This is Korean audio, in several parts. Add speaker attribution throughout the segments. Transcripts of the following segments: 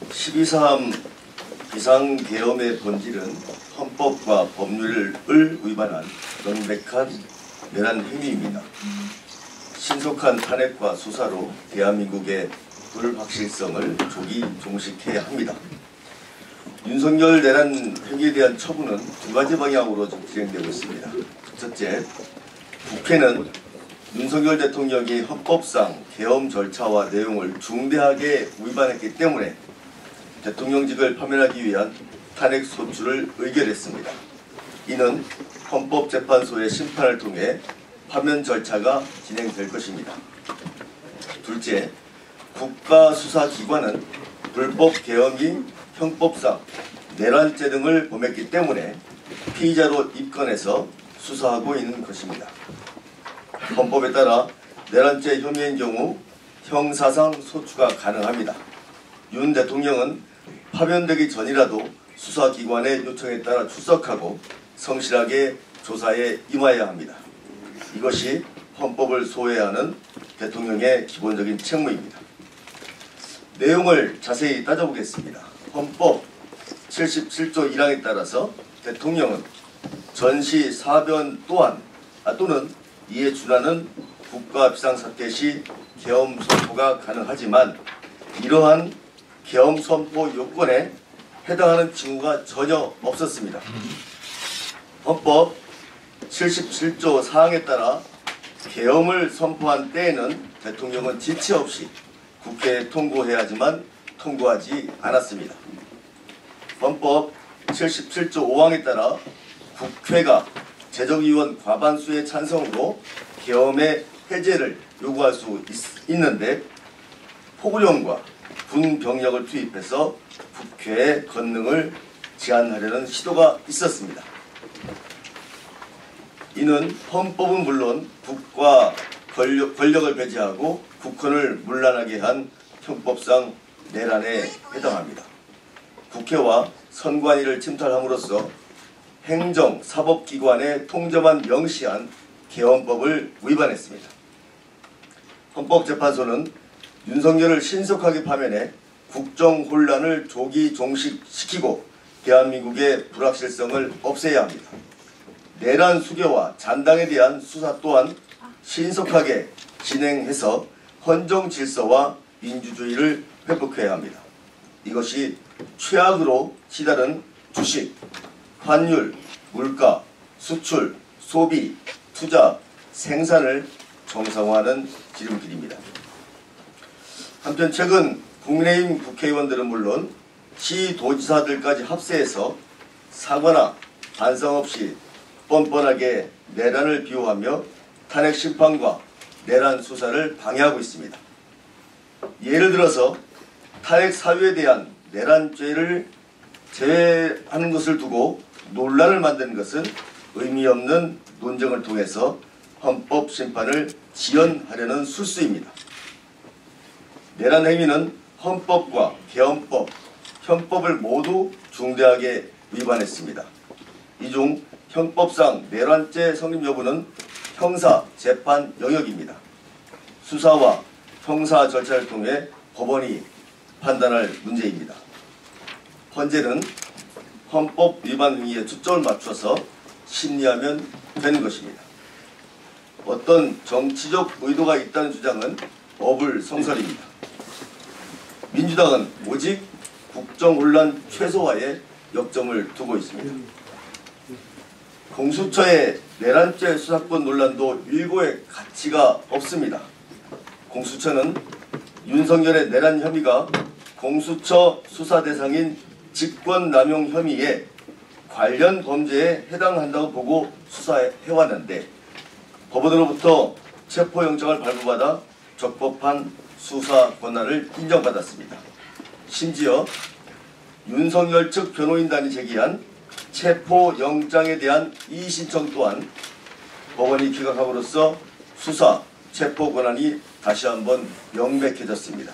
Speaker 1: 12.3 비상계엄의 본질은 헌법과 법률을 위반한 명백한 내란 행위입니다. 신속한 탄핵과 수사로 대한민국의 불확실성을 조기 종식해야 합니다. 윤석열 내란 행위에 대한 처분은 두 가지 방향으로 진행되고 있습니다. 첫째, 국회는 윤석열 대통령이 헌법상 계엄 절차와 내용을 중대하게 위반했기 때문에 대통령직을 파면하기 위한 탄핵 소추를 의결했습니다. 이는 헌법재판소의 심판을 통해 파면 절차가 진행될 것입니다. 둘째, 국가수사기관은 불법 계엄이 형법상 내란죄 등을 범했기 때문에 피의자로 입건해서 수사하고 있는 것입니다. 헌법에 따라 내란죄 혐의인 경우 형사상 소추가 가능합니다. 윤 대통령은 파면되기 전이라도 수사기관의 요청에 따라 출석하고 성실하게 조사에 임해야 합니다. 이것이 헌법을 소외하는 대통령의 기본적인 책무입니다. 내용을 자세히 따져보겠습니다. 헌법 77조 1항에 따라서 대통령은 전시 사변 또는 이에 준하는 국가 비상사태 시 계엄 선포가 가능하지만 이러한 계엄 선포 요건에 해당하는 징후가 전혀 없었습니다. 헌법 77조 4항에 따라 계엄을 선포한 때에는 대통령은 지체 없이 국회에 통고해야지만 통고하지 않았습니다. 헌법 77조 5항에 따라 국회가 재정의원 과반수의 찬성으로 계엄의 해제를 요구할 수 있는데 포구령과 군 병력을 투입해서 국회의 권능을 제한하려는 시도가 있었습니다. 이는 헌법은 물론 국가 권력을 배제하고 국헌을 문란하게 한 형법상 내란에 해당합니다. 국회와 선관위를 침탈함으로써 행정, 사법기관의 통제만 명시한 계엄법을 위반했습니다. 헌법재판소는 윤석열을 신속하게 파면해 국정 혼란을 조기 종식시키고 대한민국의 불확실성을 없애야 합니다. 내란 수교와 잔당에 대한 수사 또한 신속하게 진행해서 헌정 질서와 민주주의를 회복해야 합니다. 이것이 최악으로 치달은 주식, 환율, 물가, 수출, 소비, 투자, 생산을 정상화하는 지름길입니다. 한편 최근 국민의힘 국회의원들은 물론 시도지사들까지 합세해서 사과나 반성 없이 뻔뻔하게 내란을 비호하며 탄핵 심판과 내란 수사를 방해하고 있습니다. 예를 들어서 탄핵 사유에 대한 내란죄를 제외하는 것을 두고 논란을 만드는 것은 의미 없는 논쟁을 통해서 헌법 심판을 지연하려는 술수입니다. 내란 행위는 헌법과 계엄법, 형법을 모두 중대하게 위반했습니다. 이 중 형법상 내란죄 성립 여부는 형사 재판 영역입니다. 수사와 형사 절차를 통해 법원이 판단할 문제입니다. 헌재는 헌법 위반 행위에 초점을 맞춰서 심리하면 되는 것입니다. 어떤 정치적 의도가 있다는 주장은 어불성설입니다. 민주당은 오직 국정혼란 최소화에 역점을 두고 있습니다. 공수처의 내란죄 수사권 논란도 일고의 가치가 없습니다. 공수처는 윤석열의 내란 혐의가 공수처 수사 대상인 직권남용 혐의에 관련 범죄에 해당한다고 보고 수사해왔는데 법원으로부터 체포영장을 발부받아 적법한 수사 권한을 인정받았습니다. 심지어 윤석열 측 변호인단이 제기한 체포영장에 대한 이의신청 또한 법원이 기각함으로써 수사, 체포 권한이 다시 한번 명백해졌습니다.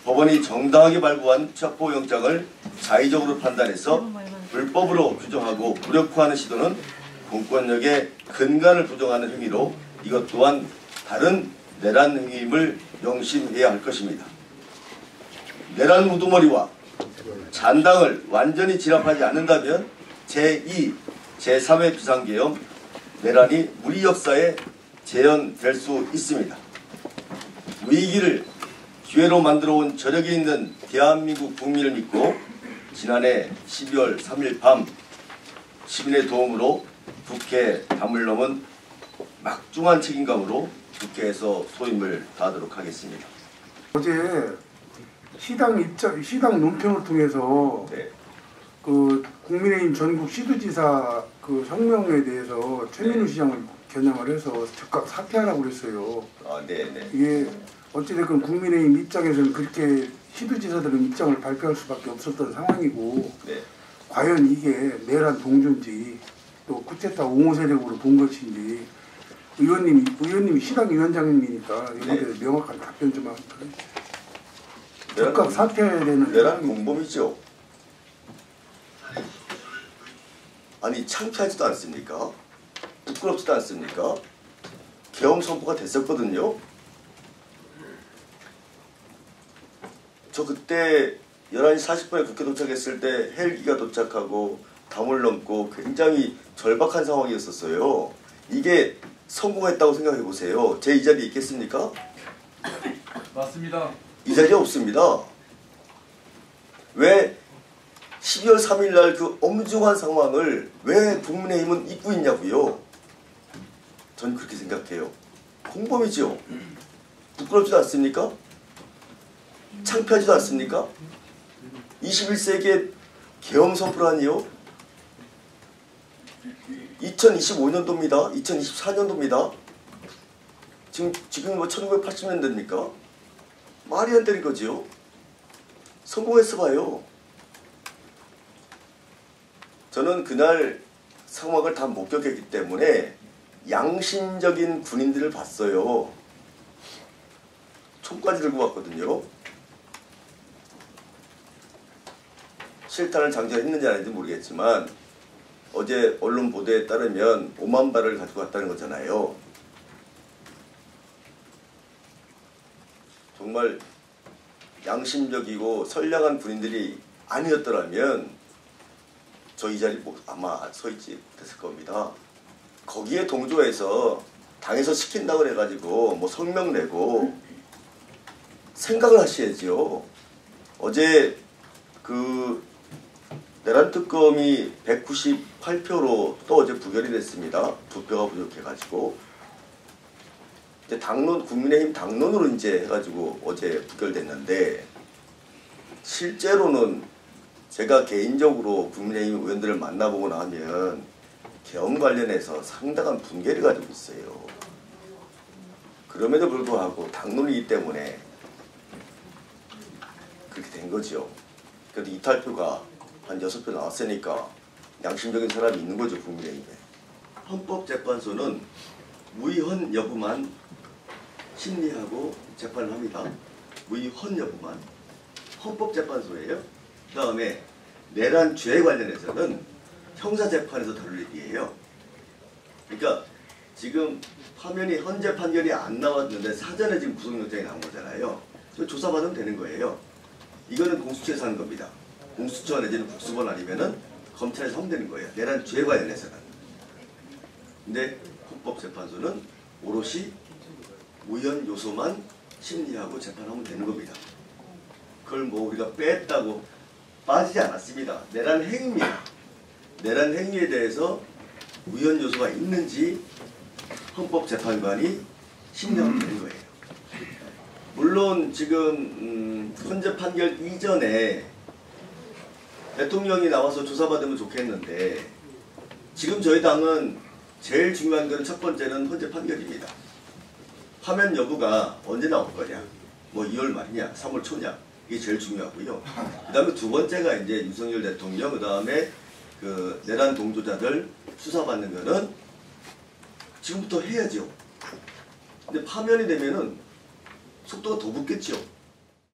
Speaker 1: 법원이 정당하게 발부한 체포영장을 자의적으로 판단해서 불법으로 규정하고 무력화하는 시도는 공권력의 근간을 부정하는 행위로 이것 또한 다른 내란 행위임을 명심해야 할 것입니다. 내란 우두머리와 잔당을 완전히 진압하지 않는다면 제2, 제3의 비상계엄 내란이 우리 역사에 재현될 수 있습니다. 위기를 기회로 만들어온 저력이 있는 대한민국 국민을 믿고 지난해 12월 3일 밤 시민의 도움으로 국회 담을 넘은 막중한 책임감으로 국회에서 소임을 다하도록 하겠습니다.
Speaker 2: 어제 시당 논평을 통해서
Speaker 1: 네.
Speaker 2: 그 국민의힘 전국 시도지사 그 성명에 대해서 최민우 시장을 겨냥을 해서 즉각 사퇴하라고 그랬어요.
Speaker 1: 네네.
Speaker 2: 이게 어찌됐건 국민의힘 입장에서는 그렇게 시도지사들은 입장을 발표할 수밖에 없었던 상황이고,
Speaker 1: 네.
Speaker 2: 과연 이게 내란 동조인지 또 쿠데타 옹호 세력으로 본 것인지 의원님이 시당 위원장님이니까 여기에 대해서 명확한 답변 좀 하면 즉각 사퇴해야 되는
Speaker 1: 내란 공범이죠. 아니 창피하지도 않습니까? 부끄럽지도 않습니까? 계엄 선포가 됐었거든요. 저 그때 11시 40분에 국회 도착했을 때 헬기가 도착하고 담을 넘고 굉장히 절박한 상황이었었어요. 이게 성공했다고 생각해 보세요. 제 이 자리에 있겠습니까?
Speaker 3: 맞습니다.
Speaker 1: 이 자리에 없습니다. 왜 12월 3일 날 그 엄중한 상황을 왜 국민의힘은 잊고 있냐고요? 전 그렇게 생각해요. 공범이죠. 부끄럽지도 않습니까? 창피하지도 않습니까? 21세기의 계엄 선포라니요? 2025년도입니다. 2024년도입니다. 지금 뭐 1980년대입니까? 말이 안 되는 거지요. 성공했어 봐요. 저는 그날 상황을 다 목격했기 때문에 양심적인 군인들을 봤어요. 총까지 들고 왔거든요. 실탄을 장전했는지 안 했는지 모르겠지만 어제 언론 보도에 따르면 5만 발을 가지고 왔다는 거잖아요. 정말 양심적이고 선량한 군인들이 아니었더라면 저 이 자리 아마 서 있지 못했을 겁니다. 거기에 동조해서 당에서 시킨다고 해가지고 뭐 성명 내고 생각을 하셔야죠. 어제 그 내란 특검이 198표로 또 어제 부결이 됐습니다. 2표가 부족해가지고 이제 당론 국민의힘 당론으로 이제 해가지고 어제 부결됐는데 실제로는 제가 개인적으로 국민의힘 의원들을 만나보고 나면 계엄 관련해서 상당한 분개를 가지고 있어요. 그럼에도 불구하고 당론이기 때문에 그렇게 된 거죠. 그래도 이탈표가 한 6표 나왔으니까 양심적인 사람이 있는 거죠, 국민의힘에. 헌법재판소는 무위헌 여부만 심리하고 재판을 합니다. 무위헌 여부만. 헌법재판소예요. 그 다음에 내란 죄 관련해서는 형사재판에서 다룰 일이에요. 그러니까 지금 화면이 헌재 판결이 안 나왔는데 사전에 지금 구속영장이 나온 거잖아요. 조사받으면 되는 거예요. 이거는 공수처에서 하는 겁니다. 공수처 내지는 국수본 아니면은 검찰에서 하면 되는 거예요. 내란 죄 관련해서는. 근데 헌법재판소는 오롯이 우연 요소만 심리하고 재판하면 되는 겁니다. 그걸 뭐 우리가 뺐다고 빠지지 않았습니다. 내란 행위입니다. 내란 행위에 대해서 우연 요소가 있는지 헌법재판관이 심리하면 되는 거예요. 물론 지금 헌재 판결 이전에 대통령이 나와서 조사받으면 좋겠는데 지금 저희 당은 제일 중요한 것은 첫 번째는 헌재 판결입니다. 파면 여부가 언제 나올 거냐, 뭐 2월 말이냐 3월 초냐, 이게 제일 중요하고요. 그 다음에 두 번째가 이제 윤석열 대통령, 그 다음에 그 내란 동조자들 수사받는 거는 지금부터 해야죠. 근데 파면이 되면은 속도가 더 붙겠죠.